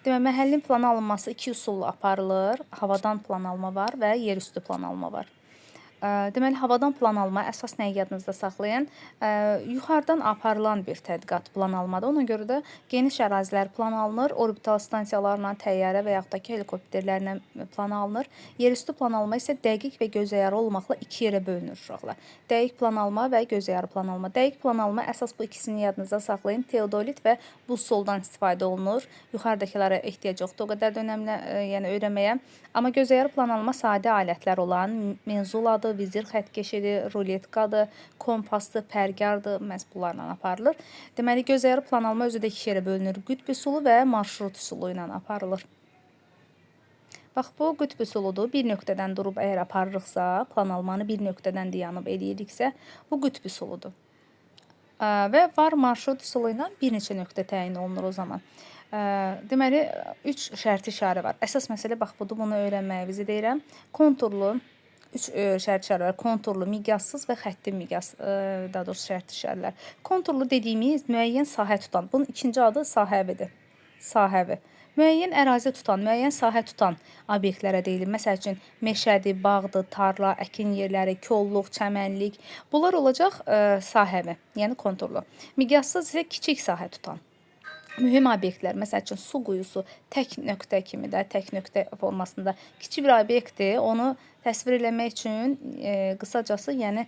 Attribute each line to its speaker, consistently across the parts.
Speaker 1: Deməli, məhəllin planı alınması iki üsulla aparılır. Havadan plan alma var və yerüstü plan alma var. Deməli, havadan plan alma əsas nəyi yadınızda saxlayın? Yuxarıdan aparılan bir tədqiqat plan almadır. Ona görə də geniş ərazilər plan alınır. Orbital stansiyalarla, təyyarə və yaxud da ki, helikopterlərlə plan alınır. Yerüstü plan alma isə dəqiq və gözəyarı olmaqla iki yerə bölünür uşaqlar. Dəqiq plan alma və gözəyarı plan alma. Dəqiq plan alma əsas bu ikisini yadınızda saxlayın. Teodolit və buzsoldan istifadə olunur. Yuxarıdakılara ehtiyac yoxdur o qədər də önəmli, yəni öyrənməyə. Amma gözəyarı plan alma sadə alətlər olan menzuladır, vizir xəttkeşidir, ruletkadır, kompasdır, pərgardır, məhz bunlarla aparılır. Deməli, gözəyarı plan alma özü də iki yerə bölünür. Qütb üsulu və marşrut üsulu ilə aparılır. Bax, bu qütb üsuludur. Bir nöqtədən durub əgər aparırıqsa, plan almanı bir nöqtədən dayanıb eləyiriksə, bu qütb üsuludur. Və var marşrut üsulu ilə bir neçə nöqtə təyin olunur o zaman. Deməli, 3 şərti işarə var. Əsas məsələ bax budur, bunu öyrənməyinizi deyirəm. Konturlu, 3 şərt işarə var. Konturlu, miqyassız və xətti miqyas, daha doğrusu şərt işarələr. Konturlu dediyimiz müəyyən sahə tutan. Bunun ikinci adı sahəvidir. Sahəvi. Müəyyən ərazi tutan, müəyyən sahə tutan obyektlərə deyilir. Məsəl üçün, meşədir, bağdır, tarla, əkin yerləri, kolluq, çəmənlik. Bunlar olacaq sahəvi, yəni konturlu. Miqyassız isə kiçik sahə tutan. Mühüm obyektlər, məsəl üçün, su quyusu tək nöqtə kimi də, tək nöqtə formasında kiçik bir obyektdir. Onu təsvir eləmək üçün qısacası, yəni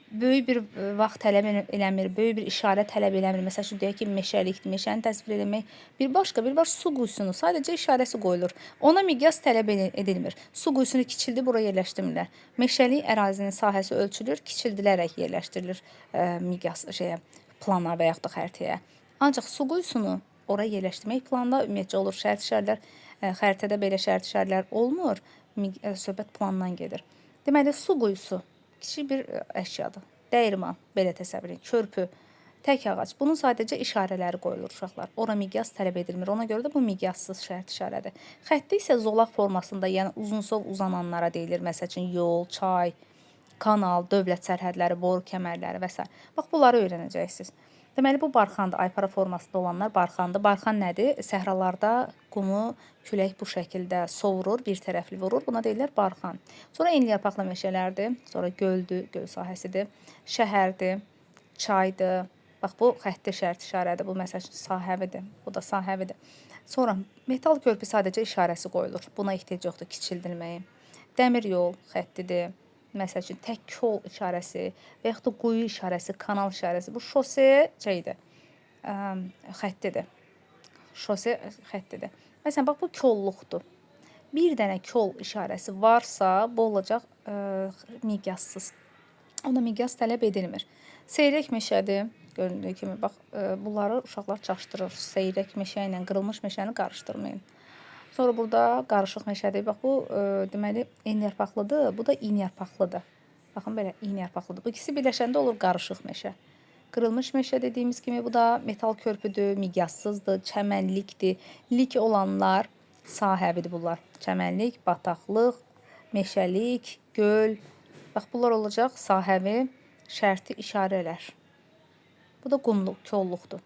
Speaker 1: böyük bir vaxt tələb eləmir, böyük bir işarə tələb eləmir. Məsəl üçün, deyək ki, meşəlikdir, meşəni təsvir eləmək bir başqa, bir var su quyusunu, sadəcə işarəsi qoyulur. Ona miqyas tələb edilmir. Su quyusunu kiçildi, bura yerləşdirmirlər. Meşəlik ərazinin sahəsi ölçülür, kiçildilərək yerləşdirilir miqyas plana və yaxud da xəritəyə. Ancaq su quyusunu ora yerləşdirmək planda ümumiyyətcə olur. Şərt işarələr, xəritədə belə şərt işarələr olmur. Söhbət plandan gedir. Deməli, su quyusu kiçik bir əşyadır. Dəyirman, belə təsəvvür edin, körpü, tək ağac. Bunun sadəcə işarələri qoyulur uşaqlar. Ora miqyas tələb edilmir. Ona görə də bu miqyassız şərt işarədir. Xətti isə zolaq formasında, yəni uzunsov uzananlara deyilir. Məsəl üçün, yol, çay, kanal, dövlət sərhədləri, boru kəmərləri və s. Bax, bunları öyrənəcəksiniz. Deməli, bu barxandır. Aypara formasında olanlar barxandır. Barxan nədir? Səhralarda qumu külək bu şəkildə sovurur, bir tərəfli vurur. Buna deyirlər barxan. Sonra enliyarpaqlı meşələrdir. Sonra göldür, göl sahəsidir. Şəhərdir, çaydır. Bax, bu xətti şərt işarədir. Bu, məsəl üçün, sahəvidir. Bu da sahəvidir. Sonra metal körpü sadəcə işarəsi qoyulur. Buna ehtiyac yoxdur kiçildilməyi. Dəmir yol xəttidir. Məsəl üçün, tək kol işarəsi və yaxud da quyu işarəsi, kanal işarəsi. Bu şose xəttidir. Şose xəttidir. Məsələn, bax, bu kolluqdur. Bir dənə kol işarəsi varsa, bu olacaq miqyassız. Ona miqyas tələb edilmir. Seyrək meşədir. Göründüyü kimi, bax, bunları uşaqlar çaşdırır. Seyrək meşə ilə qırılmış meşəni qarışdırmayın. Sonra burada qarışıq meşədir. Bax, bu deməli enliyarpaqlıdır, bu da iyniyarpaqlıdır. Baxın, belə iyniyarpaqlıdır. Bu ikisi birləşəndə olur qarışıq meşə. Qırılmış meşə dediyimiz kimi, bu da metal körpüdür, miqyassızdır, çəmənlikdir. Lik olanlar sahəvidir bunlar. Çəmənlik, bataqlıq, meşəlik, göl. Bax, bunlar olacaq sahəvi şərti işarələr. Bu da qumluq, kolluqdur.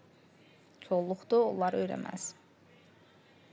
Speaker 1: Kolluqdur, onları öyrənməz.